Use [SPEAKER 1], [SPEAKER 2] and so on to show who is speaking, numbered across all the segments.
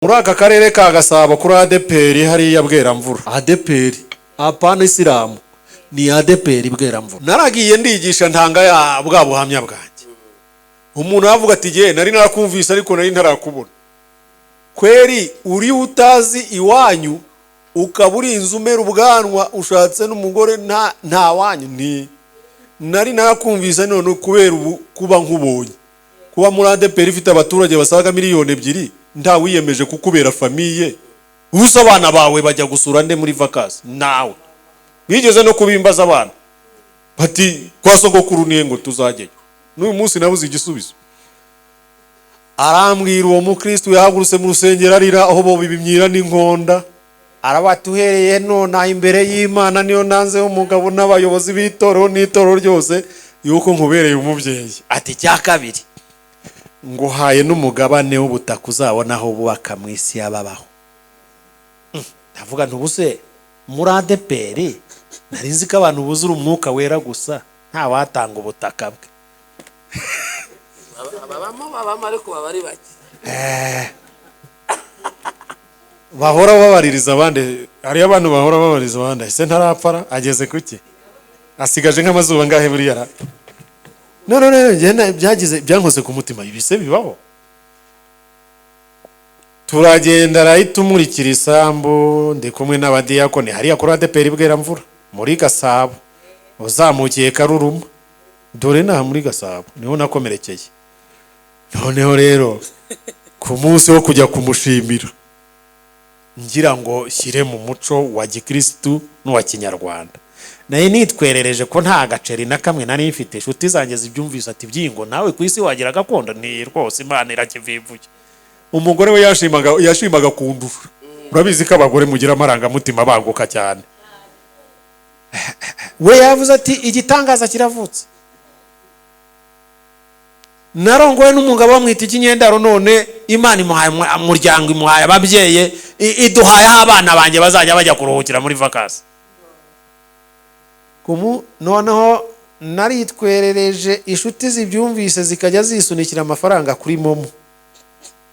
[SPEAKER 1] muri aka karere ka Gasabo kuri ADPR hariya Bweramvura. ADPR apana Isilamu ni ADPR Bweramvura. Naragiye ndigisha ntanga ya bwa buhamya bwanjye. Umuntu avuga ati je nari narakumvise ariko nari ntarakubona. Kweri uri utazi iwanyu ukaburi inzumera ubwanwa ushatse n'umugore nta wanyu ni nari narakumvise none kubera kuba nkubonye. Kuba muri ADPR ifite abaturage basaga miliyoni 2 nta wiyemeje kukubera famiye. Ubusa abana bawe bajya gusura nde muri vacances nawe. Bigeze no kubimbaza abana. Bati kwa sogokuru niye ngo tuzajyeyo. N'uyu munsi nabuze igisubizo. Arambwira uwo mukristo yahagurutse mu rusengero arira aho bo bibimyira n'inkonda. Arabatuhereye none imbere y'Imana niyo nanze umugabo n'abayobozi b'itoro n'itoro ryose yuko nkubereye umubyeyi. Ati cya kabiri ngo haye n'umugabane w'ubutaka uzabona aho bubaka mu isi yababaho. Ndavuga ntubuse muri ADPR narinzi ko abantu buzura umwuka wera gusa nta watanga ubutaka bwe.
[SPEAKER 2] Ababamo ariko babari bake.
[SPEAKER 1] Bahora babaririza abandi, ari abantu bahora babaririza abandi. Ese ntarapfara ageze kuki? Asigaje nk'amazuba ngahe buri yara. No byagize byankoze ku mutima ibise bibaho. Turagenda rayitumurikira isambu ndi kumwe n'abadiyakoni hariya kuri ADPR Bweramvura muri Gasabo. Uzamukiye Karuruma. Dore na muri Gasabo niho nakomerekeye. Noneho rero ku munsi wo kujya kumushimira ngira ngo shyire mu muco wa gikristu n'uwa kinyarwanda. Naye nitwerereje ko nta gaceri na kamwe nari mfite inshuti zanjye zibyumvise ati byingo nawe ku isi wagira gakondo ni rwose Imana irakivivuye. Umugore we yashimaga kundusha. Urabizi ko abagore mugira amaranga mutima banguka cyane. We yavuze ati igitangaza kiravutse. Narongowe n'umugabo bamwita ikinyendaro none Imana imuhaye umuryango imuhaye ababyeyi iduhaye abana banje bazajya bajya kuruhukira muri vacances. Noneho naritwerereje inshuti zibyumvise zikajya zisunikira amafaranga kuri Momo.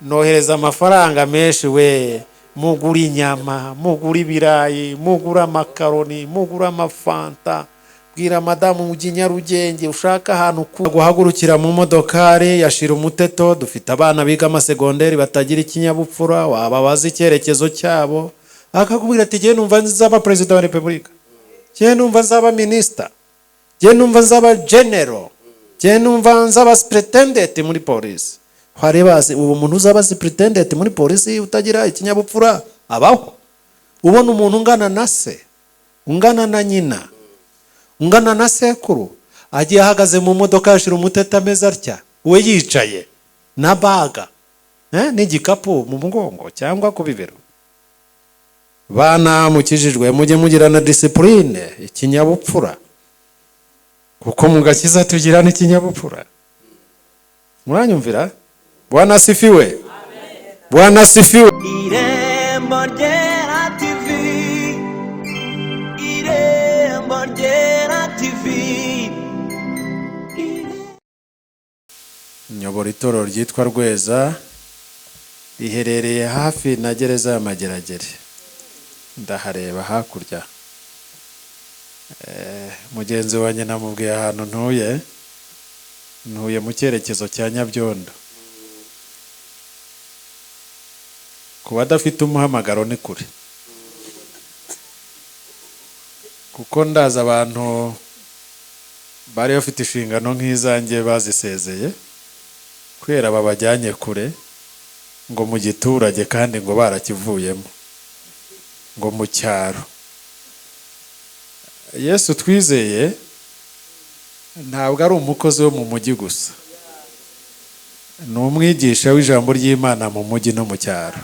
[SPEAKER 1] Nohereza amafaranga menshi we mugura inyama, mugura ibirayi, mugura amakaroni, mugura amafanta. Bwira madamu ujye Nyarugenge ushaka ahantu guhagurukira mu modokari yashira umuteto. Dufite abana biga amasegonderi batagira ikinyabupfura wababaza icyerekezo cyabo akakubwira ati je numva nzaba president wa republika, je numva nzaba minister, je numva nzaba general, je numva nzaba superintendent muri police. Harebaze uwo muntu uzaba superintendent muri police utagira ikinyabupfura abaho. Ubona umuntu ungana na se, ungana na nyina, ungana na sekuru agiye ahagaze mu modoka yashira umuteta ameza atya we yicaye na baga n'igikapu mu mugongo cyangwa ku bibero. Bana mukijijwe mujye mugira na discipline ikinyabupfura kuko mugakiza tugira n'ikinyabupfura. Muranyumvira? Bwana asifiwe. Amen. Bwana asifiwe.
[SPEAKER 3] Irembo Ryera TV. Irembo Ryera TV.
[SPEAKER 1] Nyobora itorero ryitwa Rweza riherereye hafi na gereza ya Mageragere. Ndahareba hakurya. Mugenzi wanjye namubwiye ahantu ntuye mu cyerekezo cya Nyabyondo. Kuba adafite umuhamagaro ni kure. Kuko ndaza abantu bari bafite inshingano nk'izanjye bazisezeye kwera babajyanye kure ngo mu giturage kandi ngo barakivuyemo ngo mu cyaro. Yesu twizeye ntabwo ari umukozi wo mu mujyi gusa, ni umwigisha w'ijambo ry'Imana mu mujyi no mu cyaro,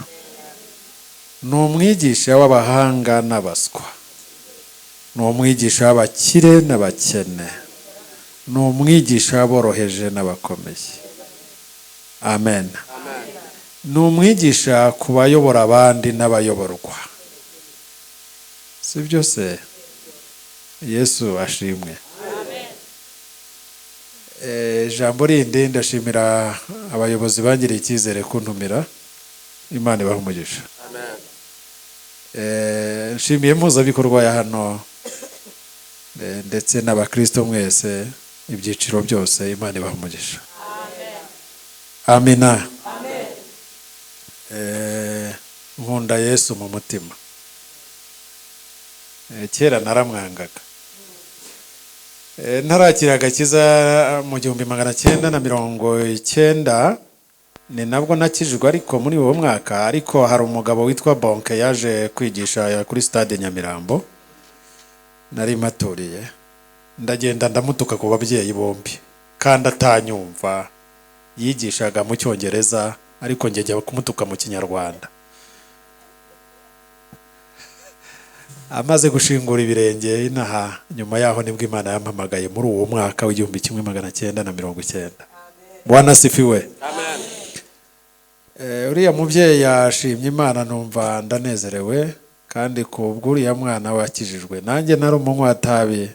[SPEAKER 1] ni umwigisha w'abahanga n'abaswa, ni umwigisha w'abakire n'abakene, ni umwigisha w'aboroheje n'abakomeye. Amen. Ni umwigisha ku bayobora abandi n'abayoborwa. Si byose Yesu ashimwe. Jambo rindi ndashimira abayobozi bangiriye icyizere kuntumira Imana ibahe umugisha.
[SPEAKER 2] Amen.
[SPEAKER 1] Nshimiye mpuzabikorwa ya hano ndetse n'abakristo mwese ibyiciro byose. Imana ibahe umugisha. Amina. Nkunda Yesu mu mutima. Kera naramwangaga. Ntarakira agakiza mu 1990 ni nabwo nakijijwe, ariko muri uwo mwaka ariko hari umugabo witwa Bonke yaje kwigisha kuri stade Nyamirambo, nari maturiye, ndagenda ndamutuka ku babyeyi bombi kandi atanyumva. Yigishaga mu Cyongereza ariko njye kumutuka mu Kinyarwanda. Amaze gushingura ibirenge inaha, nyuma yaho nibwo Imana yampamagaye muri uwo mwaka w'1990. Bwana asifiwe.
[SPEAKER 2] Amen.
[SPEAKER 1] Uriya mubyeyi yashimye Imana, numva ndanezerewe, kandi ku bw'uriya mwana wakijijwe. Nanjye nari umunywantabi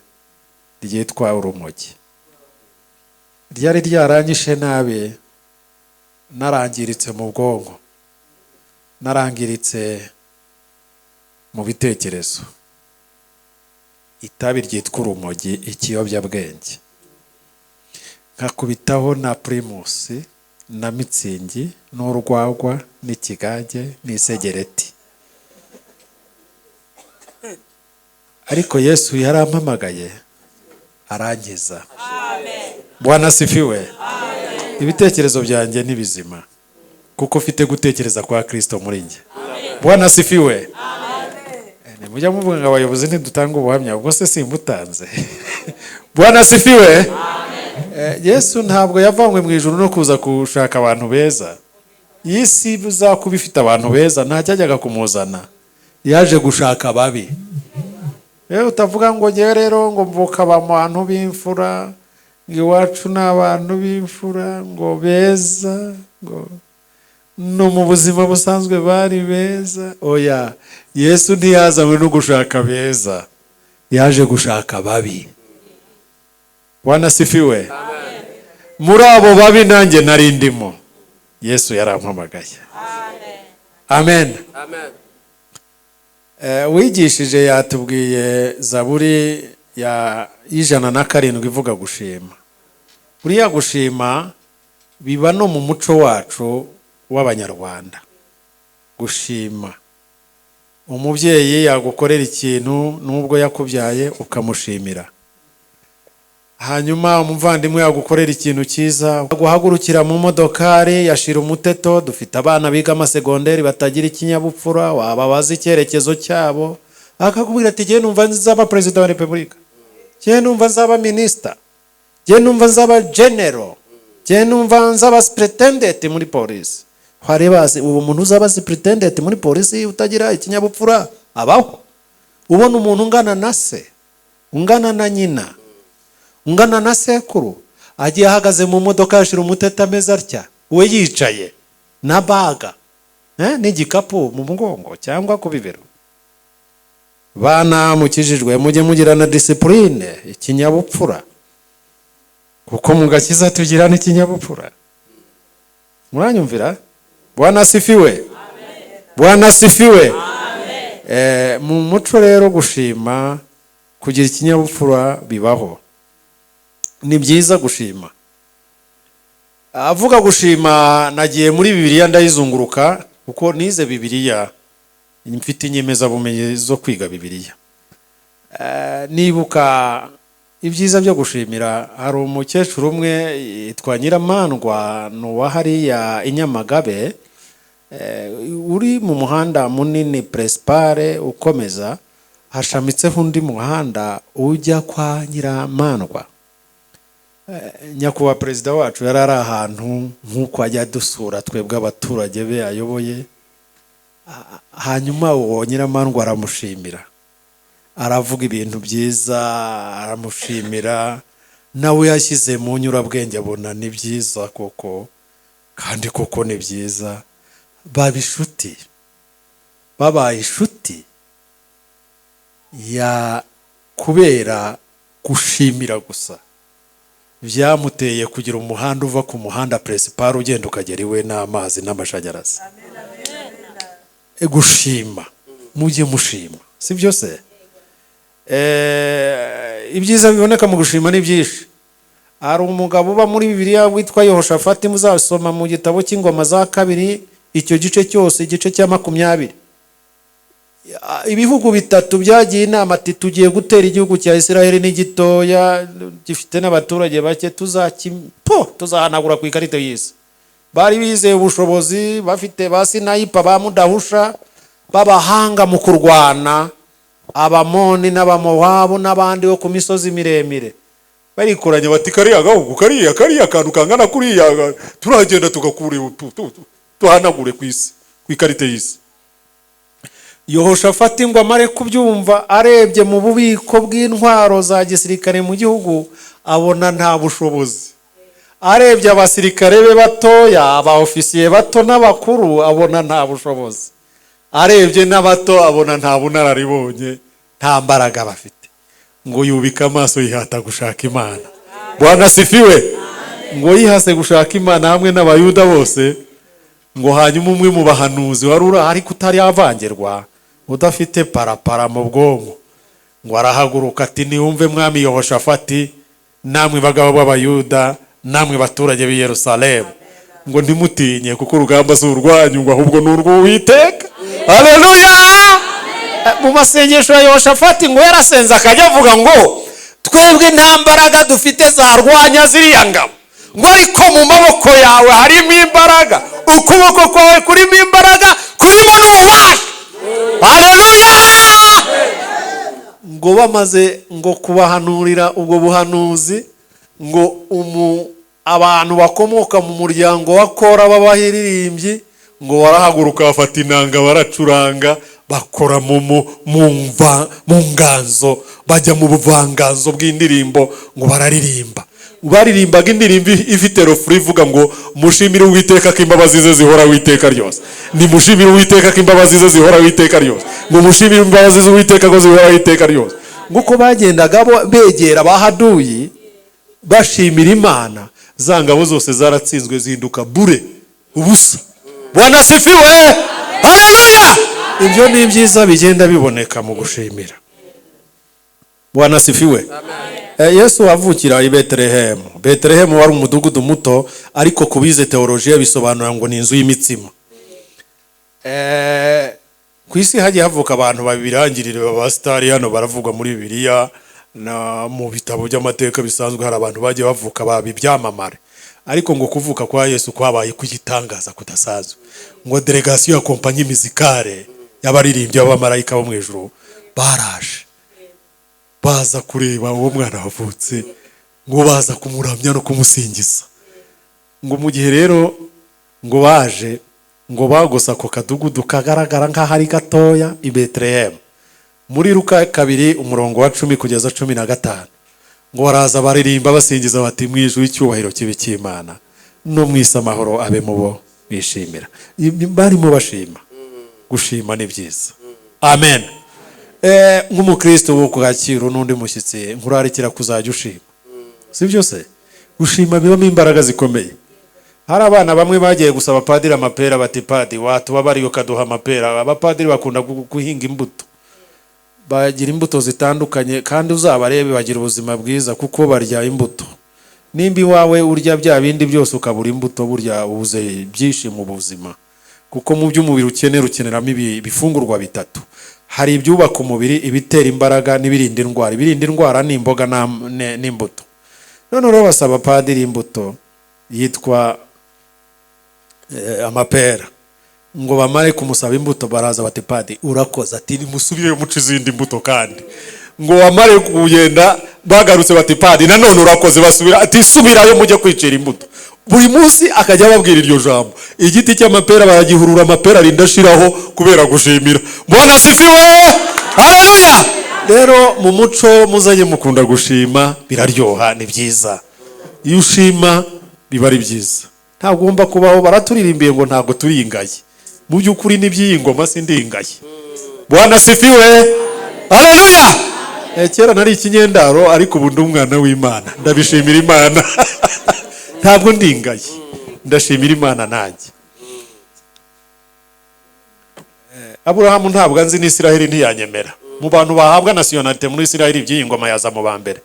[SPEAKER 1] ryitwa urumogi, ryari ryaranyishe nabi, narangiritse mu bwonko, narangiritse mu bitekerezo. Itabi ryitwa urumogi, ikiyobyabwenge, nkakubitaho na primus na mitsingi n'urwagwa n'ikigage n'isegereti. Ariko Yesu yarampamagaye arankiza. Bwana asifiwe. Ibitekerezo byanjye ni bizima kuko ufite gutekereza kwa Kristo muri njye. Bwana asifiwe. Mujya muvuga ngo abayobozi ntidutanga ubuhamya, ubwo se simbutanze. Bwana asifiwe. Yesu ntabwo yavanywe mu ijuru no kuza gushaka abantu beza. Isi buzakuba ifite abantu beza, ntacyajyaga kumuzana, yaje gushaka babi. Utavuga ngo ngewe rero ngo mvuka abantu b'imfura, ngo iwacu ni abantu b'imfura, ngo beza, ngo no mu buzima busanzwe bari beza. Oya, Yesu ntiyazanywe no gushaka beza, yaje gushaka babi. Bwana asifiwe. Muri abo babi nanjye nari ndimo, Yesu yarampamagaye. Amen.
[SPEAKER 2] Amen.
[SPEAKER 1] Wigishije yatubwiye Zaburi ya 107 ivuga gushima. Buriya gushima biba no mu muco wacu w'Abanyarwanda. Gushima, umubyeyi yagukorera ikintu nubwo yakubyaye ukamushimira. Hanyuma umuvandimwe yagukorera ikintu cyiza, guhagurukira mu modokari yashira umuteto. Dufite abana biga amasegonderi batagira ikinyabupfura, wababaza icyerekezo cyabo akakubwira ati ngiye numva nzaba Perezida wa Repubulika, ngiye numva nzaba Minisita, ngiye numva nzaba General, ngiye numva nzaba Superintendent muri polisi. Wareba uwo muntu uzaba Superintendent muri polisi utagira ikinyabupfura abaho? Ubona umuntu ungana na se, ungana na nyina, ungana na sekuru, agiye ahagaze mu modoka yashira umuteta ameze atya, we yicaye na baga n'igikapu mu mugongo cyangwa ku bibero. Bana mukijijwe mujye mugira na discipline, ikinyabupfura, kuko mu gakiza tugira n'ikinyabupfura. Muranyumvira? Bwana asifiwe. Bwana asifiwe. Mu muco rero gushima, kugira ikinyabupfura bibaho. Ni byiza gushima. Avuga gushima, nagiye muri Bibiliya ndayizunguruka kuko nize Bibiliya, mfite inyemezabumenyi zo kwiga Bibiliya. Nibuka ibyiza byo gushimira. Hari umukecuru umwe yitwa Nyiramandwa, nuwa hariya Inyamagabe, uri mu muhanda munini Principale ukomeza, hashamitseho undi muhanda ujya kwa Nyiramandwa. Nyakubahwa Perezida wacu yari ari ahantu nk'uko ajya dusura twebwe abaturage be ayoboye. Hanyuma uwo Nyiramandwa aramushimira, aravuga ibintu byiza, aramushimira. Nawe yashyize mu nyurabwenge abona ni byiza koko, kandi koko ni byiza. Baba inshuti, babaye inshuti ya kubera gushimira gusa. Byamuteye kugira umuhanda uva ku muhanda Principal ugenda ukagera iwe n'amazi n'amashanyarazi. gushima, mujye mushima, si byo se? Ibyiza biboneka mu gushima ni byinshi. Hari umugabo uba muri Bibiliya witwa Yehoshafati, muzasoma mu gitabo cy'Ingoma za kabiri icyo gice cyose, igice cya 20. Ibihugu bitatu byagiye inama ati tugiye gutera igihugu cya Isiraheli n'igitoya gifite n'abaturage bake, tuzahanagura ku ikarita y'isi. Bari bizeye ubushobozi, bafite ba sinayipa ba mudahusha b'abahanga mu kurwana, Abamoni n'Abamowabu n'abandi bo ku misozi miremire. Barikoranya bati kariya gahugu kariya kantu kangana kuriya turagenda tugakure tuhanagure ku isi, ku ikarita y'isi. Yehoshafati ngo amare kubyumva, arebye mu bubiko bw'intwaro za gisirikare mu gihugu abona nta bushobozi. Arebye abasirikare be batoya, abaofisiye bato n'abakuru abona nta bushobozi. Arebye n'abato abona nta bunararibonye, nta mbaraga bafite. Ngo yubika amaso yihata gushaka Imana. Bwana sifiwe. Ngo yihase gushaka Imana hamwe n'abayuda bose. Ngo hanyuma umwe mu bahanuzi warura ariko utari avangirwa, udafite parapara mu bwonko, ngo arahaguruka ati niwumve mwami Yehoshafati, namwe bagabo b'abayuda, namwe baturage b'i Yerusalemu, ngo ntimutinye kuko urugamba si urwanyu, ngo ahubwo ni urw'Uwiteka. Haleluya! Mu masengesho ya Yehoshafati ngo yarasenze akajya avuga ngo twebwe nta mbaraga dufite zarwanya ziriya ngabo, ngo ariko mu maboko yawe harimo imbaraga, ukuboko kwawe kurimo imbaraga, kurimo n'ububasha. Haleluya! Ngo bamaze ngo kubahanurira ubwo buhanuzi, ngo abantu bakomoka mu muryango wa Kora b'abahiririmbyi ngo barahaguruka bafata inanga baracuranga, bakora mu nganzo, bajya mu buvanganzo bw'indirimbo ngo bararirimba. Baririmbaga indirimbo ifite refrain ivuga ngo mushimire Uwiteka ko imbabazi ze zihora Uwiteka ryose. Ni mushimire Uwiteka ko imbabazi ze zihora Uwiteka ryose. Ngo mushimire imbabazi ze Uwiteka ko zihora Uwiteka ryose. Nguko bagendaga begera bahaduyi bashimira Imana, za ngabo zose zaratsinzwe zihinduka bure, ubusa. Bwana sifiwe. Haleluya! Ibyo ni byiza bigenda biboneka mu gushimira. Bwana sifiwe. Yesu wavukira i Betelehemu. Betelehemu wari umudugudu muto, ariko kubize teolojiya bisobanura ngo ni inzu y'imitsima. Ku isi hagiye havuka abantu babirangirire babasitari, hano baravugwa muri Bibiliya na mu bitabo by'amateka bisanzwe, hari abantu bagiye bavuka babibyamamare. Ariko ngo kuvuka kwa Yesu kwabaye kugitangaza kudasazwe. Ngo delegation ya kompanyi muzikale y'abaririmbyi b'abamarayika bo mu ijuru baraje, baza kureba uwo mwana wavutse, ngo baza kumuramya no kumusingiza. Ngo mu gihe rero ngo baje, ngo bagosa ko kadugudu kagaragara nk'aho ari gatoya i Betelehemu. Muri Luka 2:10 kugeza 15, ngo baraza baririmba basingiza bati mu ijuru icyubahiro kibe cy'Imana, no mwisi amahoro abe mu bo bishimira. Barimo bashima. Gushima ni byiza. Amen. Nk'umukristo wo ku Gaciro n'undi mushyitsi nkurarikira kuzajya ushima, si byo se? Gushima bibamo imbaraga zikomeye. Hari abana bamwe bagiye gusaba padiri amapera, bati padi watubabariye ukaduha amapera. Abapadiri bakunda guhinga imbuto, bagira imbuto zitandukanye, kandi uzabarebe bagira ubuzima bwiza kuko barya imbuto. Nimba iwawe urya bya bindi byose ukabura imbuto, burya ubuze byinshi mu buzima, kuko mu by'umubiri ukeneramo ibifungurwa bitatu. Hari ibyubaka umubiri, ibitera imbaraga n'ibirinda indwara. Ibirinda indwara ni imboga n'imbuto. None rero basaba padiri imbuto yitwa amapera. Ngo bamare kumusaba imbuto baraza bati padi urakoze, ati nimusubire muce izindi imbuto. Kandi ngo bamare kugenda bagarutse bati padi nanone urakoze, basubira ati subirayo mujye kwicira imbuto. Buri munsi akajya ababwira iryo jambo. Igiti cy'amapera baragihurura, amapera arindashiraho kubera gushimira. Bwana sifiwe. Haleluya. Rero mu muco muzanye mukunda gushima, biraryoha, ni byiza. Iyo ushima biba ari byiza. Ntabwo ugomba kubaho baraturirimbiye ngo ntabwo turingaye. Mu by'ukuri n'iby'ingoma sindingaye. Bwana sifiwe. Haleluya. Kera nari ikinyendaro, ariko ubu ndi umwana w'Imana, ndabishimira Imana. Ntabwo ndingaye, ndashimira Imana nanjye. Aburahamu ntabwo anzi n'Isiraheli ntiyanyemera. Mu bantu bahabwa nationalite muri Isiraheli by'iyi ngoma yaza mu bambere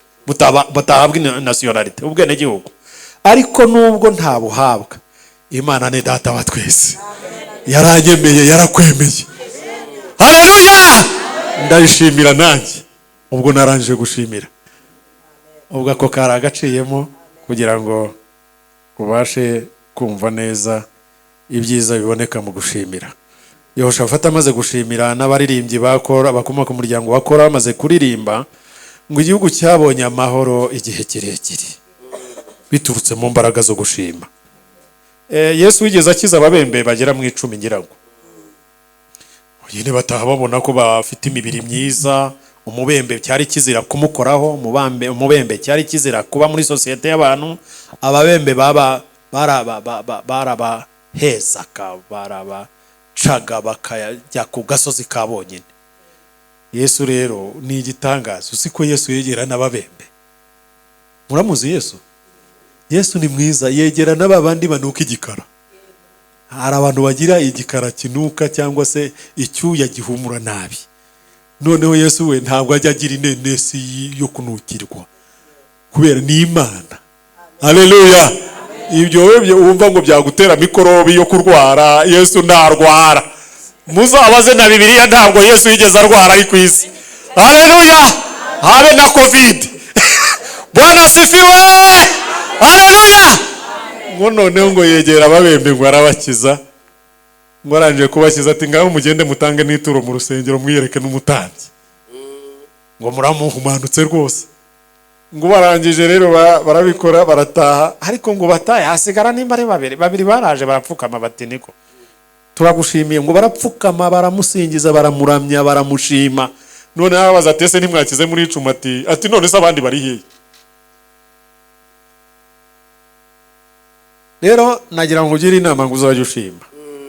[SPEAKER 1] batahabwa nationalite ubwene gihugu. Ariko nubwo ntabuhabwa, Imana ni data wa twese, yaranyemeye, yarakwemeye. Haleluya! Ndayishimira nanjye ubwo narangije gushimira. Ubwo ako kari agaciyemo kugira ngo ubashe kumva neza ibyiza biboneka mu gushimira. Yehoshafati amaze gushimira n'abaririmbyi bakora bakomoka mu muryango wakora bamaze kuririmba, ngo igihugu cyabonye amahoro igihe kirekire biturutse mu mbaraga zo gushima. Yesu wigeze akiza ababembe bagera mu 10 ngirango. Yine bataha babona ko bafite imibiri myiza. Umubembe cyari kizira kumukoraho, umubembe cyari kizira kuba muri societe y'abantu. Ababembe baraba hezaka, baraba caga bakajya ku gasozi kabonyine. Yesu rero ni igitangazo. Usiko Yesu yegera n'ababembe. Muramuzi Yesu? Yesu ni mwiza, yegera n'ababandi banuka igikara. Hari abantu bagira igikara kinuka cyangwa se icyuya gihumura nabi. Noneho Yesu we ntabwo ajya agira inenesi yo kunukirwa, kubera ni Imana. Haleluya! Ibyo webye wumva ngo byagutera mikorobi yo kurwara, Yesu ntarwara. Muzabaze na Bibiliya, ntabwo Yesu yigeze arwara ari ku isi. Haleluya! Habe na covid. Bwana asifiwe! Haleluya! Ngo noneho ngo yegera ababembe ngo arabakiza. Ngo arangije kubakiza ati ngaho mugende mutange n'ituro mu rusengero mwiyereke n'umutambyi. Ngo muramuhumanutse rwose. Ngo barangije rero barabikora barataha, ariko ngo bataye hasigara nimba ari babiri baraje barapfukama bati niko turagushimiye. Ngo barapfukama baramusingiza, baramuramya, baramushima. None abaza atese ntimwakize muri icuma ati none se abandi bari hehe? Rero nagira ngo ugire inama ngo uzajye ushima.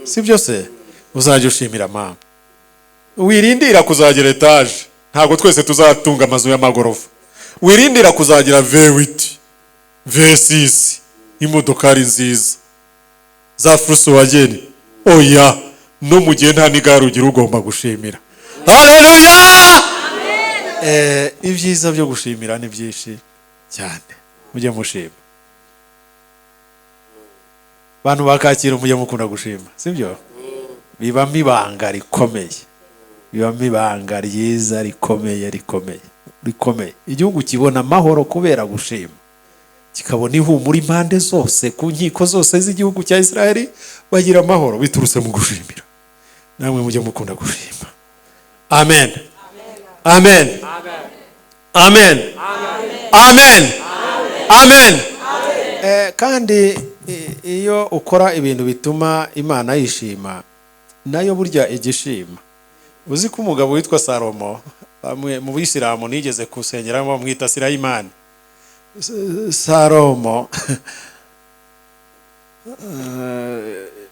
[SPEAKER 1] Si byose uzajye ushimira mama. Wirindira kuzagira etage, ntabwo twese tuzatunga amazu y'amagorofa. Wirindira kuzagira V8, V6, imodokari nziza za Volkswagen. Oya, no mu gihe nta nigare ugira ugomba gushimira. Haleluya! Ibyiza byo gushimira ni byinshi cyane. Mujye mushima. Bantu bakakira mujye mukunda gushima, sibyo? Biba mibanga rikomeye. Biba mibanga ryiza rikomeye. Igihugu kibona amahoro kubera gushima. Kikabona ihumura impande zose, ku nkiko zose z'igihugu cya Isiraheli bagira amahoro biturutse mu gushimira. Namwe mujye mukunda gushima. Amen. Amen. Amen. Amen. Amen. Kandi iyo ukora ibintu bituma Imana yishima, nayo burya igishima. Uzi ko umugabo witwa Salomo mu Bisilamu nigeze kusengeramo mwita Sirayimani. Salomo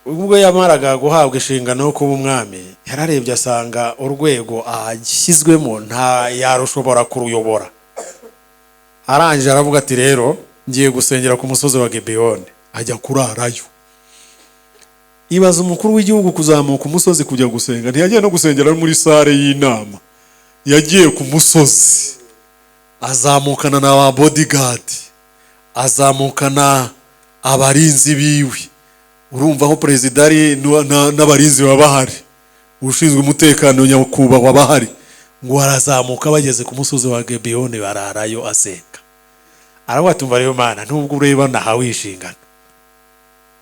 [SPEAKER 1] ubwo yamaraga guhabwa inshingano yo kuba umwami, yararebye asanga urwego ashyizwemo nta yarushobora kuruyobora. Arangije aravuga ati rero ngiye gusengera ku musozi wa Gibeyoni. Ajya kurarayo. Ibaza umukuru w'igihugu kuzamuka umusozi kujya gusenga. Ntiyagiye no gusengera muri sare y'inama, yagiye ku musozi. Azamukana na ba bodyguard, azamukana abarinzi biwe. Urumva aho perezida ari n'abarinzi babahari, ushinzwe umutekano nyakubahwa bahari. Ngo arazamuka bageze ku musozi wa Gibeyoni bararayo asenga. Arabatumva rero Mana, nubwo ureba nahawe inshingano,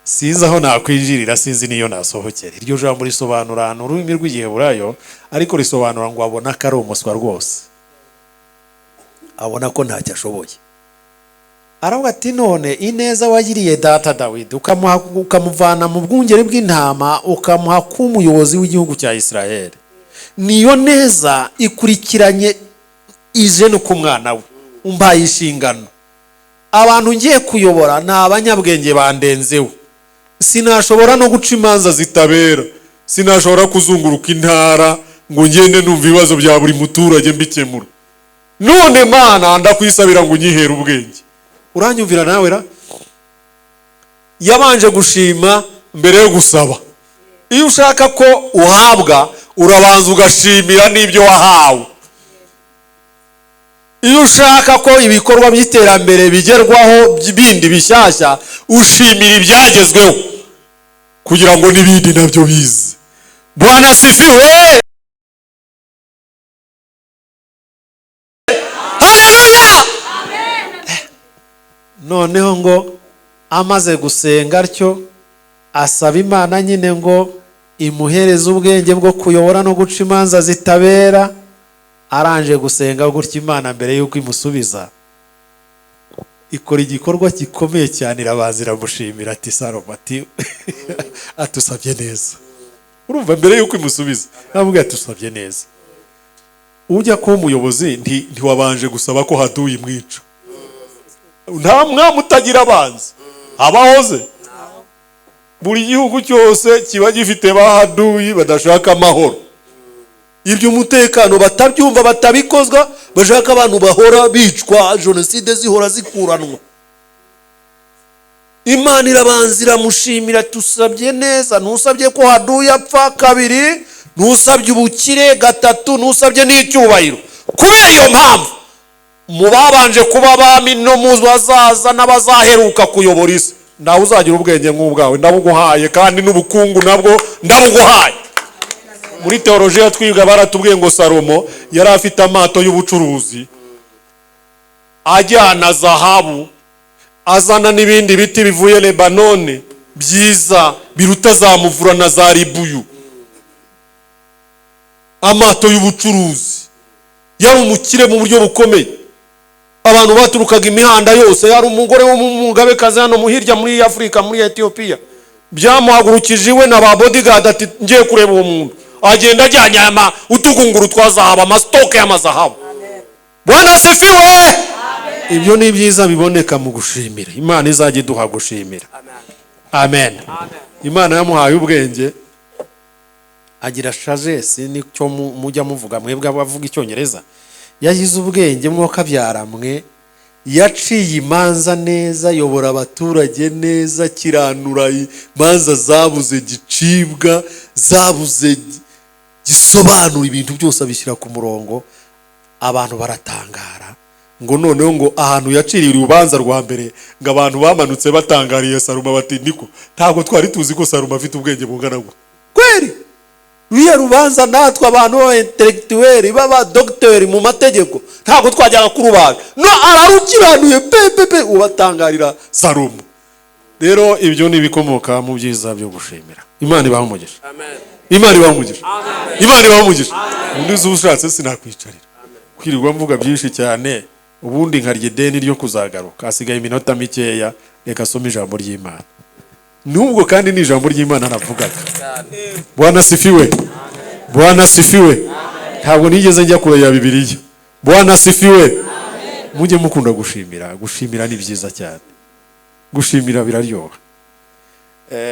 [SPEAKER 1] sinzi aho nakwinjirira, sinzi niyo nasohokera. Iryo jambo risobanura n'ururimi rw'Igiheburayo, ariko risobanura ngo abona ko ari umuswa rwose, abona ko ntacyo ashoboye. Aravuga ati none ineza wagiriye data Dawidi ukamuvana mu bwungere bw'intama ukamuha k'umuyobozi w'igihugu cya Isiraheli, niyo neza ikurikiranye ije no ku mwana we umbaye inshingano. Abantu ngiye kuyobora ni abanyabwenge bandenzeho. Sinashobora no guca imanza zitabera, sinashobora kuzunguruka intara ngo ngende numva ibibazo bya buri muturage mbikemura. None Mana ndakwisabira ngo unyihere ubwenge. Uranyumvira nawe ra? Yabanje gushima mbere yo gusaba. Iyo ushaka ko uhabwa urabanza ugashimira n'ibyo wahawe. Iyo ushaka ko ibikorwa by'iterambere bigerwaho bindi bishyashya, ushimira ibyagezweho kugira ngo n'ibindi nabyo bize. Bwana asifiwe. Haleluya. Noneho ngo amaze gusenga atyo, asaba Imana nyine ngo imuhereze ubwenge bwo kuyobora no guca imanza zitabera. Aranje gusenga gutya, Imana mbere yuko imusubiza ikora igikorwa gikomeye cyane, irabanza iramushimira ati Salomo ati atusabye neza. Urumva mbere yuko imusubiza ntabwo atusabye neza. Ujya kuba umuyobozi ntiwabanje gusaba ko haduye mwica. Nta mwami utagira abanzi abahoze. Buri gihugu cyose kiba gifite bahaduyi badashaka amahoro. Ibyo umutekano batabyumva batabikozwa, bashaka abantu bahora bicwa, jenoside zihora zikuranwa. Imana irabanza iramushimira, tusabye neza, ntusabye ko haduye apfa kabiri, ntusabye ubukire gatatu, ntusabye n'icyubahiro. Kubera iyo mpamvu mu babanje kuba abami no mu bazaza n'abazaheruka kuyobora isi, nawe uzagira ubwenge nk'ubwawe ndabuguhaye, kandi n'ubukungu nabwo ndabuguhaye. Muri teolojiya twiga baratubwiye ngo Salomo yari afite amato y'ubucuruzi, ajyana zahabu, azana n'ibindi biti bivuye Lebanone byiza biruta za muvura na za ribuyu. Amato y'ubucuruzi, yari umukire mu buryo bukomeye. Abantu baturukaga imihanda yose. Yari umugore wo mu Mugabekazi hano muhirya muri Afrika, muri Ethiopia, byamuhagurukije iwe na ba bodyguard ati ngiye kureba uwo muntu. Agenda ajyanye utugunguru twa zahabu, amasitoke y'amazahabu. Bwana asifiwe. Ibyo ni byiza biboneka mu gushimira. Imana izajya iduha gushimira. Amen. Imana yamuhaye ubwenge, agira sagesse, nicyo mujya muvuga mwebwe abavuga icyongereza. Yagize ubwenge mwuka byaramwe, yaciye imanza neza, yobora abaturage neza, kiranura imanza zabuze gicibwa, zabuze gisobanura, ibintu byose abishyira ku murongo. Abantu baratangara ngo noneho ngo ahantu yaciriye urubanza rwa mbere, ngo abantu bamanutse batangariye Salomo bati niko ntabwo twari tuzi ko Salomo afite ubwenge bungana gutya. Kweri wiye rubanza natwe abantu ba intellectuel baba docteur mu mategeko ntabwo twajyaga kurubaga, no ararukiranuye pepepe ubatangarira Salomo. Rero ibyo ni bikomoka mu byiza byo gushimira. Imana ibaho umugisha. Amen. Imana ibaho umugisha. Amen. Imana ibaho umugisha. Undi uzushatse sinakwicarira kwirirwa mvuga byinshi cyane, ubundi nkarya ideni ryo kuzagaruka. Asigaye iminota mikeya, reka some ijambo ry'Imana. Nubwo kandi ni ijambo ry'Imana navugaga. Bwana asifiwe. Bwana asifiwe. Ntabwo nigeze njya kure ya Bibiliya. Bwana asifiwe. Mujye mukunda gushimira. Gushimira ni byiza cyane. Gushimira biraryoha.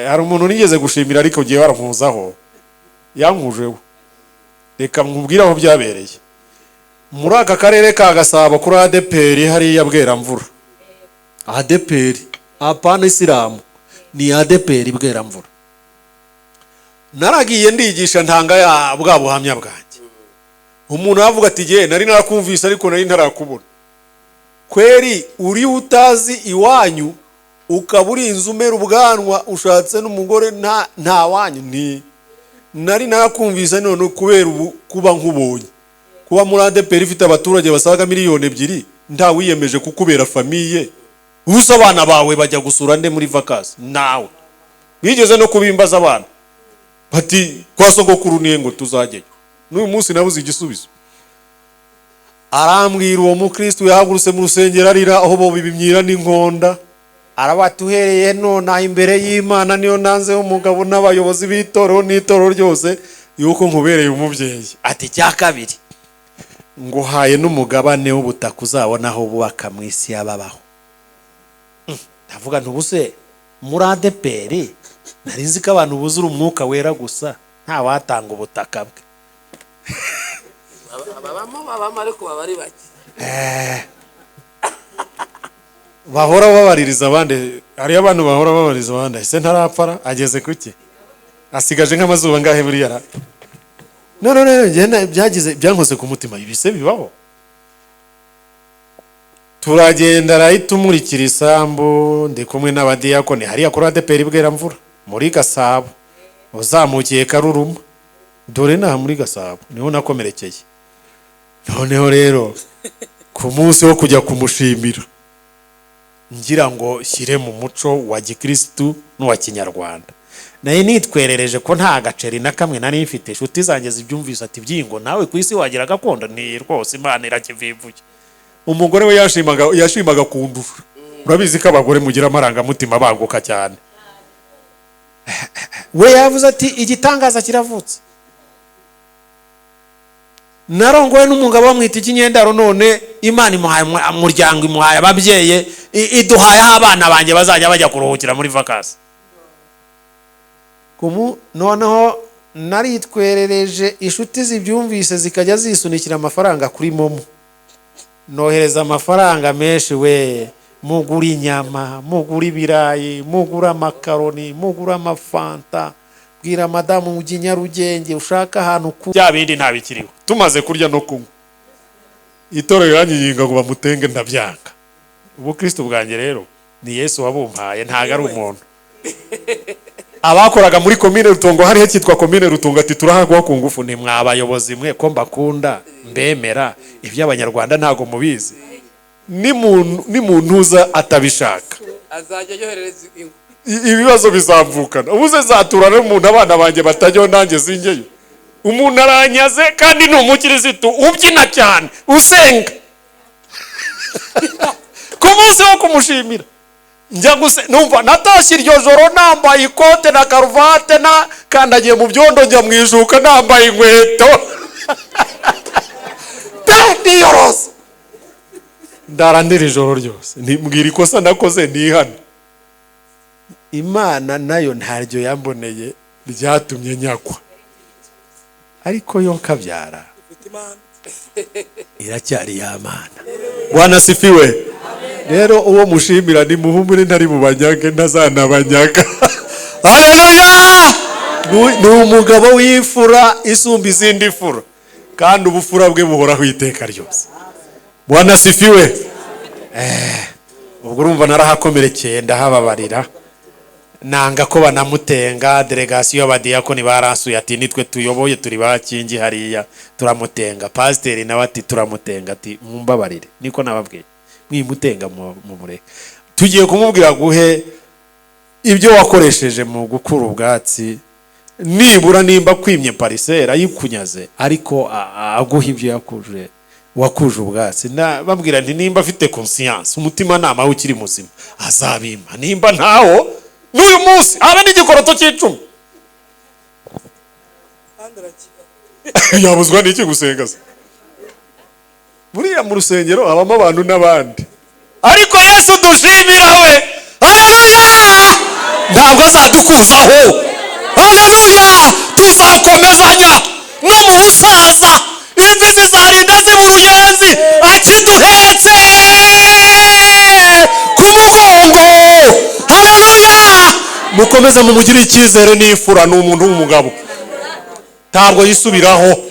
[SPEAKER 1] Hari umuntu nigeze gushimira ariko giye warampuzaho yankujeho. Reka nkubwira aho byabereye. Muri aka karere ka Gasabo kuri ADPR hariya Bweramvura. ADPR apana Isilamu, ni ADPR Bweramvura. Naragiye ndigisha ntanga ya bwa buhamya bwanjye. Umuntu avuga ati je nari narakumvise ariko nari ntarakubona. Kweri uri utazi iwanyu ukaburi inzumera ubwanwa ushatse n'umugore nta wanyu, ni nari narakumvise none kubera kuba nkubonye. Kuba muri ADPR ifite abaturage basaga miliyoni 2, nta wiyemeje kukubera famiye. Ubusa abana bawe bajya gusura nde muri vacances nawe. Bigeze no kubimbaza abana. Bati kwa sogokuru niye ngo tuzajyeyo. N'uyu munsi nabuze igisubizo. Arambwira uwo mukristo yahagurutse mu rusengero arira aho bo bibimyira n'inkonda. Arabatuhereye none imbere y'Imana niyo nanze umugabo n'abayobozi b'itoro n'itoro ryose yuko nkubereye umubyeyi. Ati cya kabiri ngo haye n'umugabane w'ubutaka uzabonaho bubaka mu isi yababaho. Ndavuga ntubuse muri ADPR nari nzi ko abantu buzura umwuka wera gusa nta watanga ubutaka bwe.
[SPEAKER 2] babamo ariko babari bake.
[SPEAKER 1] Bahora babaririza abandi, hari abantu bahora babaririza abandi. Ese ntarapfara ageze kuki? Asigaje nk'amazuba ngahe buri yara. none byagize byankoze ku mutima ibise bibaho. Turagenda arahita umurikira isambu ndi kumwe n'abadiyakoni hariya kuri ADPR Bweramvura muri Gasabo uzamukiye Karuruma, dore naha muri Gasabo niho nakomerekeye. Noneho rero ku munsi wo kujya kumushimira ngira ngo shyire mu muco wa gikristu n'uwa kinyarwanda, naye nitwerereje ko nta gaceri na kamwe nari mfite. Inshuti zanjye zibyumvise ati byingo nawe ku isi wagira gakondo, ni rwose Imana irakivivuye. Umugore we yashimaga kundusha, urabizi ko abagore mugira amarangamutima baguka cyane. We yavuze ati igitangaza kiravutse. Narongowe n'umugabo bamwita ikinyendaro, none Imana imuhaye umuryango, imuhaye ababyeyi, iduhaye abana banjye bazajya bajya kuruhukira muri vacances. Noneho naritwerereje inshuti zibyumvise zikajya zisunikira amafaranga kuri momo. Nohereza amafaranga menshi we, mugura inyama, mugura ibirayi, mugura makaroni, mugura amafanta, bwira madamu mu Nyarugenge ushaka ahantu ku bya bindi ntabikiriho. Tumaze kurya no kunywa itorero yanyiginga ngo bamutenge ndabyanga. Ubu Kristo bwanjye rero ni Yesu wabumpaye, ntago ari umuntu. Abakoraga muri komine Rutongo hariho cyitwa komine Rutongo ati turahagwa ku ngufu, ni mwabayobozi mwe ko mbakunda mbemera iby'abanyarwanda ntago mubizi. Ni muntu uza atabishaka
[SPEAKER 2] azajya yoherereza
[SPEAKER 1] ibibazo bizavukana. Ubuze zatura n'umuntu abana banjye batajyaho nanjye zingeyo. Umuntu aranyaze kandi ni umukirisitu ubyina cyane usenga ku munsi wo kumushimira njya numva natashye iryo joro nambaye ikote na karuvate na kandagiye mu byondo njya mwijuka nambaye inkweto ndiyorosa ndarandira ijoro ryose mbwira ikosa nakoze nihana. Imana nayo ntaryo yamboneye ryatumye nyakwa, ariko yo kabyara iracyari y'Imana. Bwana sifiwe. Rero uwo mushimira ni muhumure ntari mu banyage ntazanabanyaga. Haleluya. Ni umugabo w'ifura isumba izindi fura, kandi ubufura bwe buhoraho iteka ryose. Bwana sifiwe. Ubwo urumva narahakomerekeye ndahababarira, nanga ko banamutenga. Delegation y'abadiyakoni barasuye ati nitwe tuyoboye turi bakingi hariya turamutenga. Pasiteri nawe ati turamutenga, ati mumbabarire niko nababwiye mwimutenga mu mureke. Tugiye kumubwira guhe ibyo wakoresheje mu gukura ubwatsi, nibura nimba kwimye parisera yikunyaze, ariko aguha ibyo wakuje ubwatsi. Babwira nti nimba afite conscience umutima nama we ukiri muzima azabimpa, nimba ntawo n'uyu munsi abe n'igikoroto cy'icumi yabuzwa n'iki gusenga se? Buriya mu rusengero habamo abantu n'abandi, ariko Yesu dushimira we, haleluya, ntabwo azadukuzaho. Haleluya. Tuzakomezanya no mu busaza, imvi zizarinda ziba uruyenzi akiduhetse ku mugongo. Haleluya. Mukomeze mumugire icyizere n'ifura, ni umuntu w'umugabo ntabwo yisubiraho.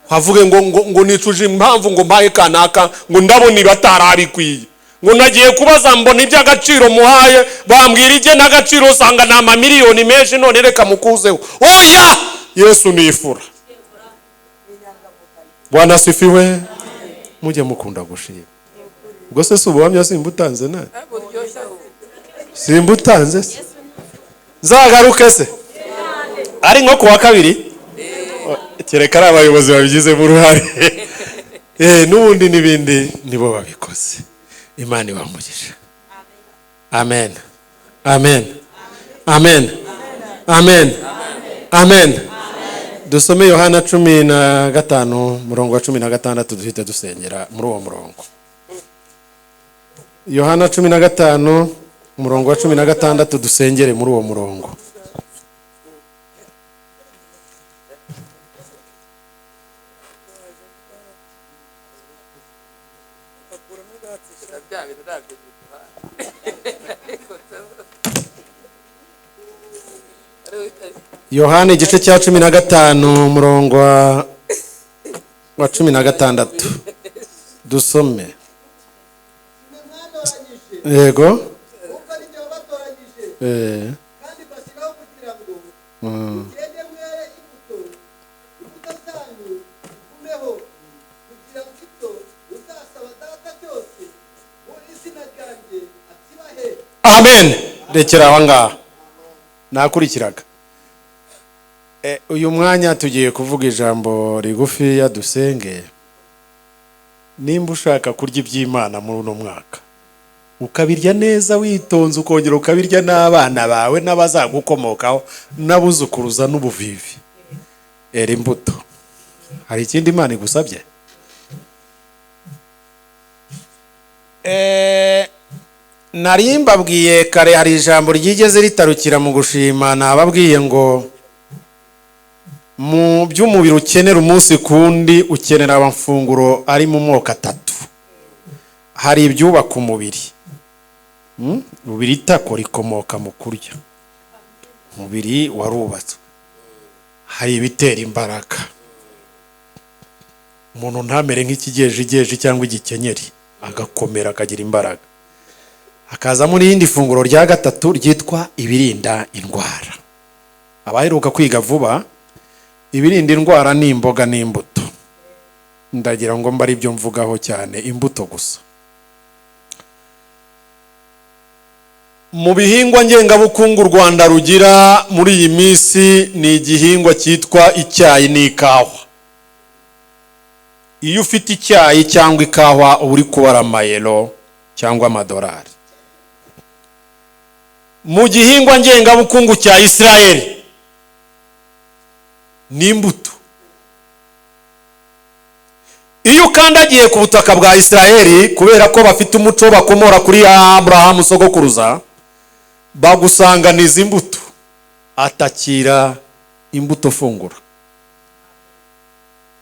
[SPEAKER 1] Havuge ngo nicuje impamvu ngo mbaye kanaka ngo ndabona ibatarabikwiye, ngo nagiye kubaza mbona iby'agaciro muhaye bambwira ije n'agaciro usanga na amamiliyoni menshi none reka mukuzeho. Oya, Yesu ni ifura. Bwana sifiwe. Mujye mukunda gushima. Ubwo se ubuhamya simbutanze nawe simbutanze se nzagaruke se ari nko kuwa kabiri kereka ari abayobozi babigizemo uruhare n'ubundi n'ibindi nibo babikoze. Imana ibamugisha. Amen, amen, amen, amen, amen. Dusome Yohana 15 murongo wa 16 duhite dusengera muri uwo murongo. Yohana 15 murongo wa 16 dusengere muri uwo murongo. Yohana igice cya 15 umurongo wa 16 dusome. Yego. Amen. Rekera aho ngaha nakurikiraga. Uyu mwanya tugiye kuvuga ijambo rigufi ya dusenge. Nimba ushaka kurya iby'Imana muri uno mwaka, ukabirya neza witonze, ukongera ukabirya n'abana bawe n'abazagukomokaho n'abuzukuruza n'ubuvivi, era imbuto. Hari ikindi Imana igusabye? Nari mbabwiye kare, hari ijambo ryigeze ritarukira mu gushima. Nababwiye ngo mu by'umubiri ukenera umunsi kundi ukenera amafunguro ari mu moko atatu. Hari ibyubaka umubiri. Umubiri itako rikomoka mu kurya, umubiri warubatswe. Hari ibitera imbaraga, umuntu ntamere nk'ikigejegeje cyangwa igikenyeri, agakomera akagira imbaraga. Hakazamo n'irindi funguro rya gatatu ryitwa ibirinda indwara. Abaheruka kwiga vuba, ibirinda indwara ni imboga n'imbuto. Ndagira ngo mba ari byo mvugaho cyane, imbuto gusa. Mu bihingwa ngengabukungu u Rwanda rugira muri iyi minsi ni igihingwa cyitwa icyayi n'ikawa. Iyo ufite icyayi cyangwa ikawa uba uri kubara amayero cyangwa amadolari. Mu gihingwa ngengabukungu cya Israeli ni imbuto. Iyo ukandagiye ku butaka bwa Israeli, kubera ko bafite umuco bakomora kuri Abrahamu sogokuruza, bagusanganiza imbuto. Atakira imbuto fungura.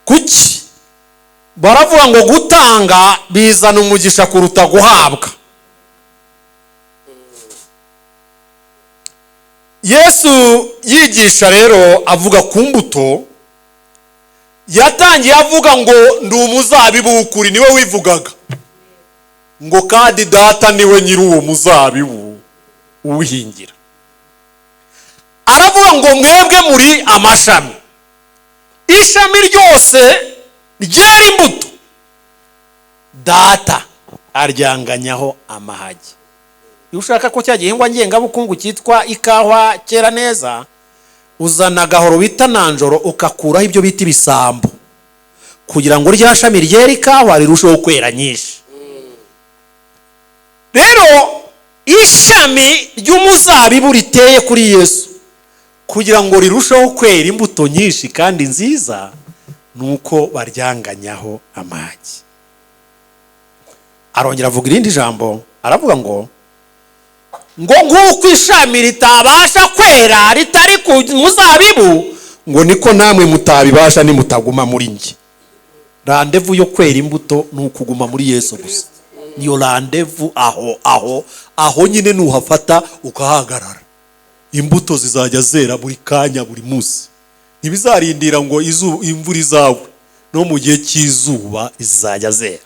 [SPEAKER 1] Kuki? Baravuga ngo gutanga bizana umugisha kuruta guhabwa. Yesu yigisha rero avuga ku mbuto. Yatangiye avuga ngo ndi umuzabibu w'ukuri, niwe wivugaga ngo kandi data niwe nyiri uwo muzabibu uwuhingira. Aravuga ngo mwebwe muri amashami, ishami ryose ryera imbuto data aryanganyaho amahagi. Iyo ushaka ko cya gihingwa ngengabukungu cyitwa ikawa cyera neza, uzana agahoro bita nanjoro ukakuraho ibyo bita ibisambo, kugira ngo rya shami ryera ikawa rirusheho kwera nyinshi. Rero ishami ry'umuzabibu riteye kuri Yesu, kugira ngo rirusheho kwera imbuto nyinshi kandi nziza, nuko baryanganyaho amagi. Arongera avuga irindi jambo, aravuga ngo nk'uko ishami ritabasha kwera ritari ku muzabibu, ngo niko namwe mutabibasha nimutaguma muri njye. Randevu yo kwera imbuto ni ukuguma muri Yesu gusa. Niyo randevu aho nyine nuhafata ukahagarara, imbuto zizajya zera buri kanya buri munsi. Ntibizarindira ngo imvura izagwe, no mu gihe cy'izuba zizajya zera.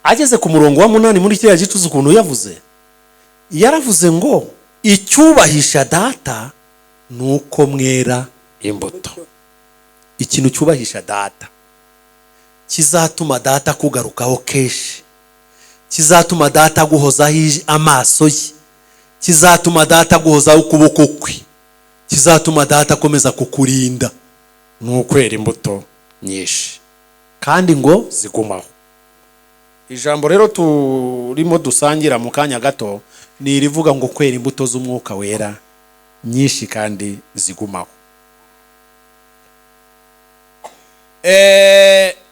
[SPEAKER 1] Ageze ku murongo wa 8 muri kiriya gicuzi ukuntu yaravuze ngo icyubahisha data nuko mwera imbuto. Ikintu cyubahisha data kizatuma data kugarukaho keshi, kizatuma data guhozaho amaso ye, kizatuma data guhozaho ukuboko kwe, kizatuma data akomeza kukurinda, nukwera imbuto nyinshi kandi ngo zigumaho. Ijambo rero turimo dusangira mu kanya gato ni rivuga ngo kwera imbuto z'umwuka wera nyinshi kandi zigumaho.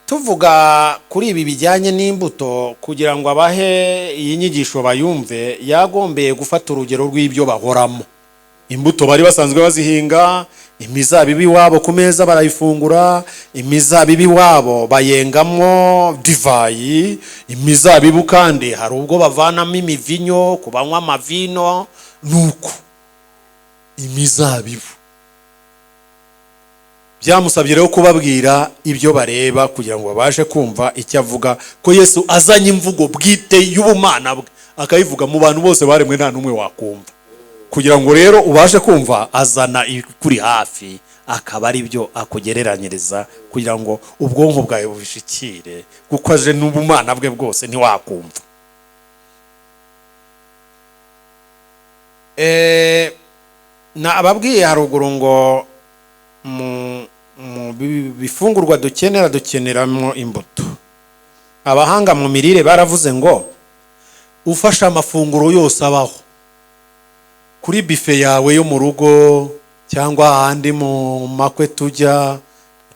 [SPEAKER 1] Tuvuga kuri ibi bijyanye n'imbuto, kugira ngo abahe iyi nyigisho bayumve, yagombeye gufata urugero rw'ibyo bahoramo. Imbuto bari basanzwe bazihinga, imizabibu iwabo ku meza barayifungura, imizabibu iwabo bayengamo divayi, imizabibu kandi hari ubwo bavanamo imivinyo, kubanywa amavino, nuko imizabibu. Byamusabye rero kubabwira ibyo bareba kugira ngo babashe kumva icyo avuga, ko Yesu azanye imvugo bwite y'ubumana bwe akayivuga mu bantu bose baremwe nta numwe wakumva. Kugira ngo rero ubashe kumva azana kuri hafi, akaba ari byo akugereranyiriza kugira ngo ubwonko bwawe bubishikire, kuko aje n'ubumana bwe bwose ntiwakumva. Na ababwiye haruguru ngo mu bifungurwa dukeneramo imbuto. Abahanga mu mirire baravuze ngo ufashe amafunguro yose abaho kuri bife yawe yo mu rugo cyangwa ahandi mu makwe tujya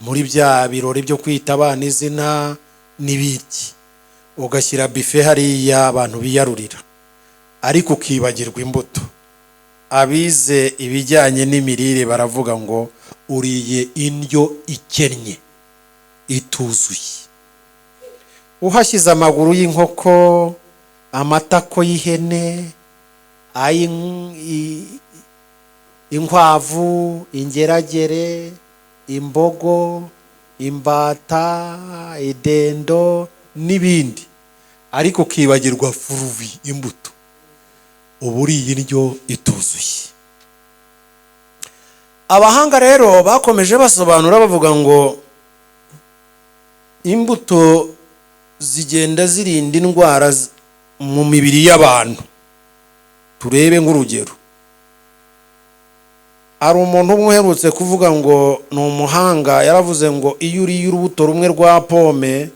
[SPEAKER 1] muri bya birori byo kwita abana izina n'ibiki, ugashyira bife hariya abantu biyarurira, ariko ukibagirwa imbuto. Abize ibijyanye n'imirire baravuga ngo uriye indyo ikennye ituzuye. Uhashyize amaguru y'inkoko, amatako y'ihene, inkwavu, ingeragere, imbogo, imbata, idendo n'ibindi, ariko ukibagirwa furuvi, imbuto, uba uriye indyo ituzuye. Abahanga rero bakomeje basobanura bavuga ngo imbuto zigenda zirinda indwara mu mibiri y'abantu. Turebe nk'urugero, hari umuntu umwe uherutse kuvuga ngo ni umuhanga, yaravuze ngo iyo uriye urubuto rumwe rwa pome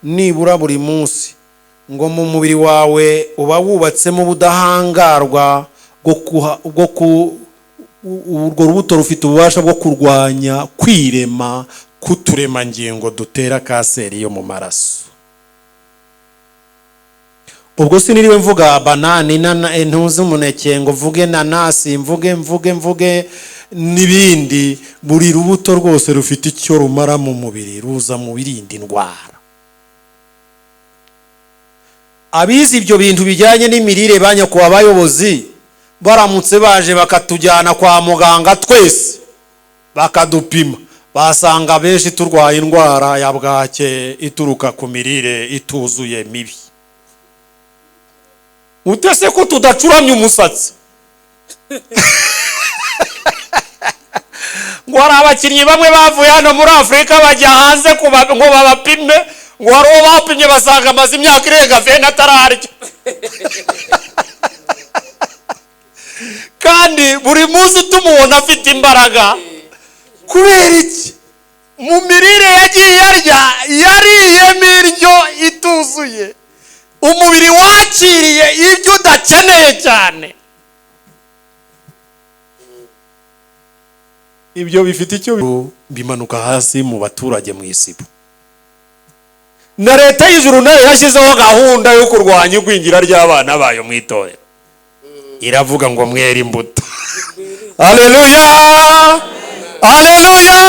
[SPEAKER 1] nibura buri munsi, ngo mu mubiri wawe uba wubatsemo ubudahangarwa urwo rubuto rufite ububasha bwo kurwanya kwirema k'uturemangingo dutera kanseri yo mu maraso. Ubwo siniriwe mvuga banani ntuzi umuneke ngo mvuge nanasi, mvuge n'ibindi. Buri rubuto rwose rufite icyo rumara mu mubiri, ruza mu birinda indwara. Abizi ibyo bintu bijyanye n'imirire banyakubahwa abayobozi baramutse baje bakatujyana kwa muganga twese bakadupima, basanga benshi turwaye indwara ya bwake ituruka ku mirire ituzuye mibi. Utese ko tudacuramye umusatsi ngo hari abakinnyi bamwe bavuye hano muri Afurika bajya hanze ngo babapime, ngo hari uwo bapimye basanga amaze imyaka irenga 20 atararya. Kandi buri munsi tumubona afite imbaraga. Kubera iki? Mu mirire yagiye arya, yariyemo indyo ituzuye, umubiri wakiriye ibyo udakeneye cyane. Ibyo bifite icyo bimanuka hasi mu baturage mu isibo. Na leta y'ijuru nayo yashyizeho gahunda yo kurwanya igwingira ry'abana bayo mu itorero. Iravuga ngo mwere imbuto. Haleluya! Haleluya!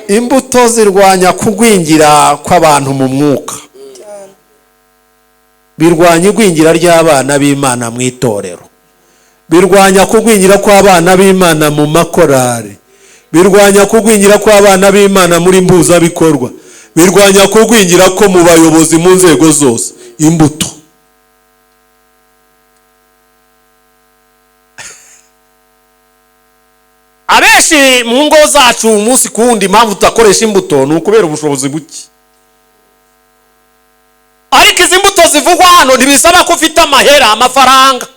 [SPEAKER 1] Imbuto zirwanya kugwingira kw'abantu mu mwuka, birwanya igwingira ry'abana b'Imana mu itorero, birwanya kugwingira kw'abana b'Imana mu makorari, birwanya kugwingira kw'abana b'Imana muri mpuzabikorwa, birwanya kugwingira ko mu bayobozi mu nzego zose. Imbuto. Abenshi mu ngo zacu umunsi kuwundi impamvu tutakoresha imbuto ni ukubera ubushobozi buke. Ariko izi mbuto zivugwa hano ntibisaba ko ufite amafaranga.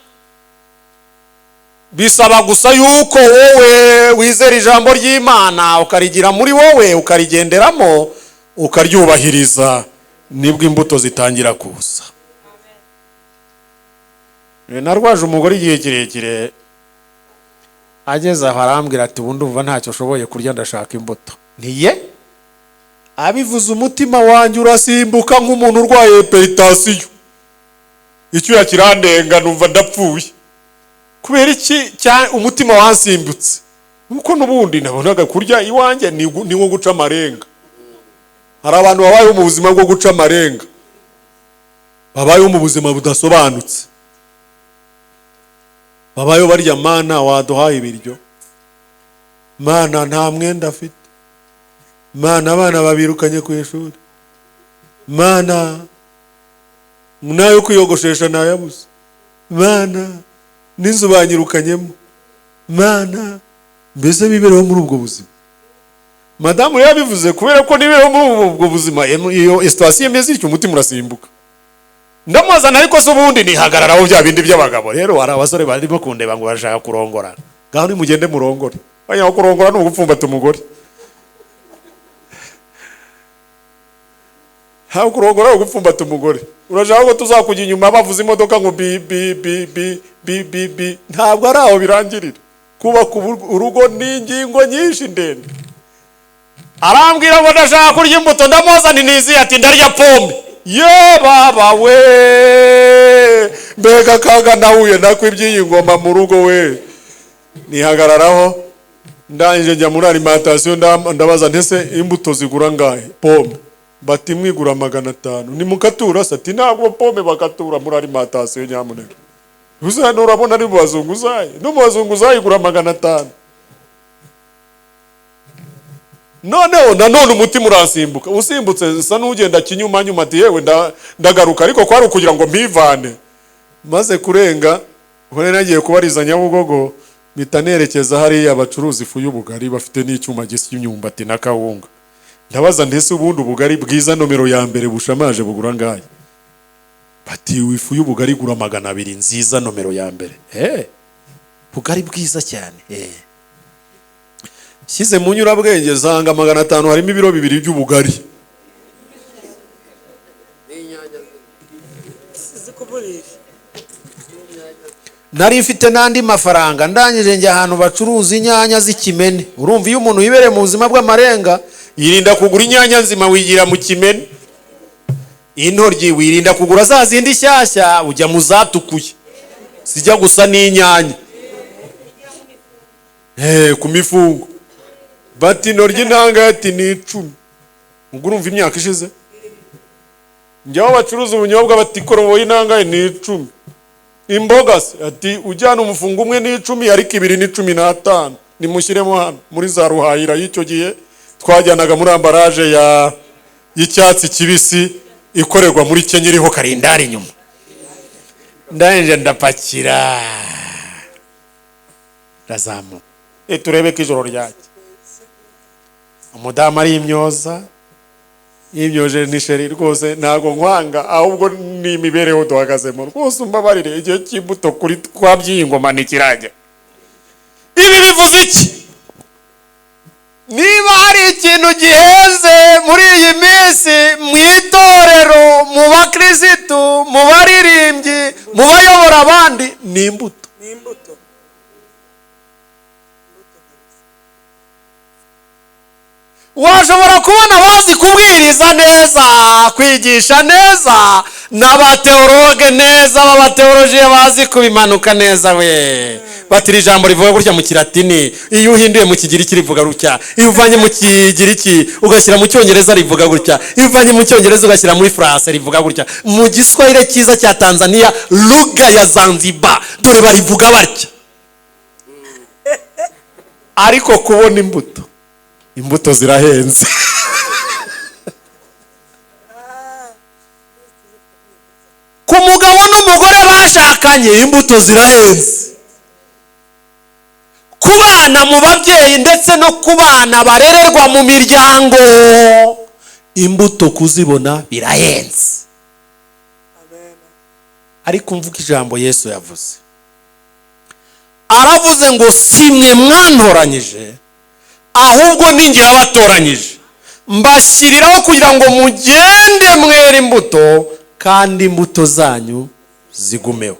[SPEAKER 1] Bisaba gusa yuko wowe wizera ijambo ry'Imana, ukarigira muri wowe, ukarigenderamo, ukaryubahiriza, nibwo imbuto zitangira kuza. Narwaje umugore igihe kirekire, ageze aho arambwira ati ubu ndumva ntacyo ashoboye kurya, ndashaka imbuto. Ntiye abivuze umutima wanjye urasimbuka nk'umuntu urwaye hypertension. Icyo yakirandenga numva ndapfuye. Kubera iki umutima wansimbutse? Nuko nubundi nabonaga kurya iwanjye ni nko guca amarenga. Hari abantu babayeho mu buzima bwo guca amarenga, babayeho mu buzima budasobanutse,
[SPEAKER 4] babayo barya mana waduhaye ibiryo, mana nta mwenda afite, mana abana babirukanye ku ishuri, mana nayo kwiyogoshesha nayabuze, mana n'inzu banyirukanyemo, mana mbese bibereho muri ubwo buzima. Madamu yabivuze kubera ko nibereho muri ubwo buzima, iyo situation imeze ityo umutima urasimbuka. Ndamuzana ariko se ubundi nihagararaho bya bindi by'abagabo. Rero hari abasore barimo kundeba ngo bashaka kurongora, ngaho ni mugende murongore. Banya kurongora no gupfumbata umugore. Hawo kurongora no gupfumbata umugore. Urashaka ko tuzakujya inyuma bavuza imodoka ngo bi bi bi bi bi bi bi. Ntabwo ari aho birangirira. Kubaka urugo n'ingingo nyinshi ndende. Arambwira ngo ndashaka kurya imbuto, ndamuzana nizi ati ndarya pome. Ye baba we, mbega kaga nahuye nakwibyiye ingoma mu rugo we. Nihagararaho ndangije njya muri alimentation, ndabaza ntese imbuto zigura ngahe? Pome bati mwigura 500. Ni mukatura sati ntabwo pome bakatura muri alimentation nyamuneka. Uzana urabona ari bazunguzaye, no bazunguzaye igura 500. None umutima urasimbuka, usimbutse sa n'ugenda kinyuma nyuma ati yewe ndagaruka, ariko kwari ukugira ngo mbivane. Maze kurenga hone nagiye kubariza Nyabugogo, mitanerekeza hari abacuruzi ifu y'ubugari bafite n'icyuma gisya imyumbati na kawunga. Ndabaza ndese ubundi ubugari bwiza nomero ya mbere bushamaje bugura ngahe? Bati ifu y'ubugari gura 200 nziza nomero ya mbere. Bugari bwiza cyane. Shize mu nyurabwenge zanga 500 harimo ibiro 2 by'ubugari.
[SPEAKER 1] Nari mfite nandi mafaranga, ndangije njya ahantu bacuruza inyanya z'ikimene. Urumva iyo umuntu yibereye mu buzima bw'amarenga,
[SPEAKER 4] yirinda kugura inyanya nzima wigira mu kimene. Intoryi wirinda kugura za zindi shyashya ujya mu zatukuye, sijya gusa n'inyanya ku mifungo. Bati intoryi ntanga ati ni 10. Ubwo urumva imyaka ishize. Njyaho bacuruza ubunyobwa bati koroboyi ntanga ni 10. Imboga ati ujyana umufungo umwe ni 10 ariko 2 ni 15. Nimushyiremo hano muri za Ruhahira y'icyo gihe twajyanaga muri ambaraje y'icyatsi kibisi ikorerwa muri Kenya iriho karindari inyuma. Ndanje ndapakira razamu turebe ko ijoro ryake. Umudamu ari imyoza, imyoje nisheri rwose ntago nkwanga, ahubwo ni imibereho duhagazemo. Rwose umbabarire igihe cy'imbuto kuri twabyingoma nikirajya. Ibi bivuze iki? Niba hari ikintu giheze muri iyi minsi mu itorero, mu bakristo, mu baririmbyi, mu bayobora abandi, ni imbuto. Washobora kubona bazi kubwiriza neza, kwigisha neza, n'abateologe neza, abateologiye bazi kubimanuka neza we. Batiri ijambo rivuga gutya mu Kilatini, iyo uhinduye mu Kigiriki rivuga gutya, iyo uvanye mu Kigiriki ugashyira mu Cyongereza rivuga gutya, iyo uvanye mu Cyongereza ugashyira muri France rivuga gutya, mu Giswahili cyiza cya Tanzania, lugha ya Zanzibar dore barivuga batya. Ariko kubona imbuto zirahenze. Ku mugabo n'umugore bashakanye imbuto zirahenze. Ku bana mu babyeyi ndetse no ku bana barererwa mu miryango, imbuto kuzibona birahenze. Ariko mvuga ijambo Yesu yavuze, aravuze ngo simwe mwantoranyije ahubwo ninjye wabatoranyije, mbashyiriraho kugira ngo mugende mwere imbuto kandi imbuto zanyu zigumeho.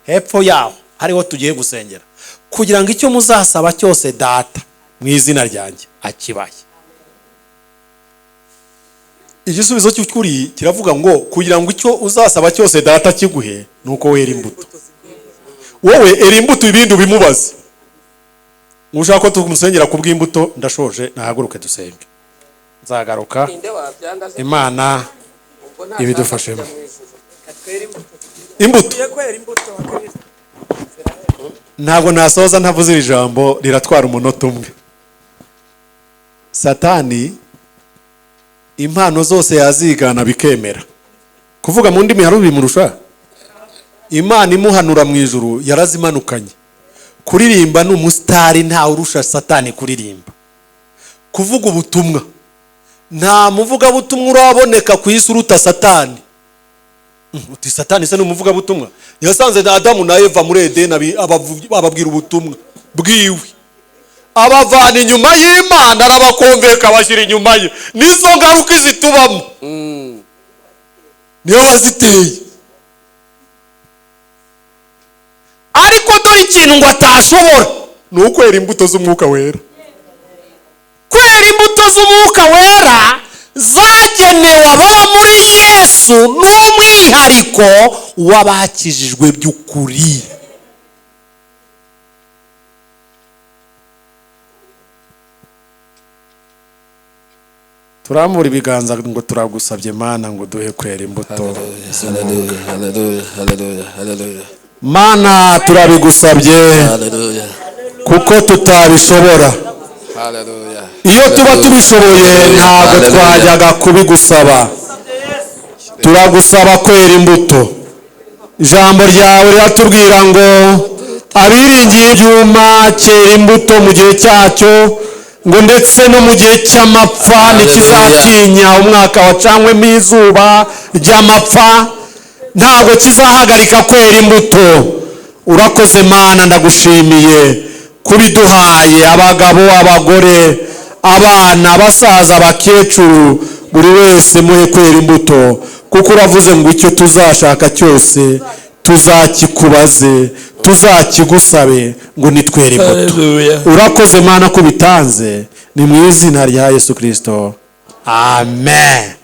[SPEAKER 4] Hepfo yaho hariho tugiye gusengera kugira ngo icyo muzasaba cyose data mu izina ryanjye akibaye. Igisubizo cy'ukuri kiravuga ngo kugira ngo icyo uzasaba cyose data kiguhe nuko wera imbuto. Wowe era imbuto ibindi ubimubaze. Ushaka ko tumusengera kubw'imbuto, ndashoje nahaguruke dusenge. Nzagaruka Imana ibidufashemo. Imbuto ntabwo nasoza ntavuze iri jambo riratwara umunota umwe. Satani impano zose yazigana bikemera. Kuvuga mu ndimi hari ubimurusha. Imana imuhanura mu ijuru yarazimanukanye. Kuririmba ni umusitari nta urusha Satani kuririmba. Kuvuga ubutumwa nta muvuga butumwa uraboneka ku isi uruta Satani. Uti Satani se n'umuvuga butumwa? Yasanze Adamu na Eva muri Edeni ababwira ubutumwa bwiwe. Abavana inyuma y'Imana arabakonveka bashyira inyuma ye. Nizo ngaruka izitubamo. Niyo waziteye. Ariko dore ikintu ngo atashobora ni ukwera imbuto z'umwuka wera. Kwera imbuto z'umwuka wera zagenewe ababa muri Yesu n'umwihariko w'abakijijwe by'ukuri. Turamura ibiganza ngo turagusabye Mana ngo duhe kwera imbuto. Mana turabigusabye kuko tutabishobora. Iyo tuba tubishoboye ntabwo twajyaga kubigusaba. Turagusaba kwera imbuto. Ijambo ryawe riratubwira ngo abiringiye ibyuma cyera imbuto mu gihe cyacyo, ngo ndetse no mu gihe cy'amapfa ntikizatinya umwaka wacanwemo izuba ry'amapfa, ntabwo kizahagarika kwera imbuto. Urakoze Mana, ndagushimiye kubiduhaye, abagabo, abagore, abana, abasaza, abakecuru, buri wese muhe kwera imbuto, kuko uravuze ngo icyo tuzashaka cyose tuzakikubaze, tuzakigusabe ngo nitwere imbuto. Urakoze Mana ko bitanze, ni mu izina rya Yesu Kristo, amen.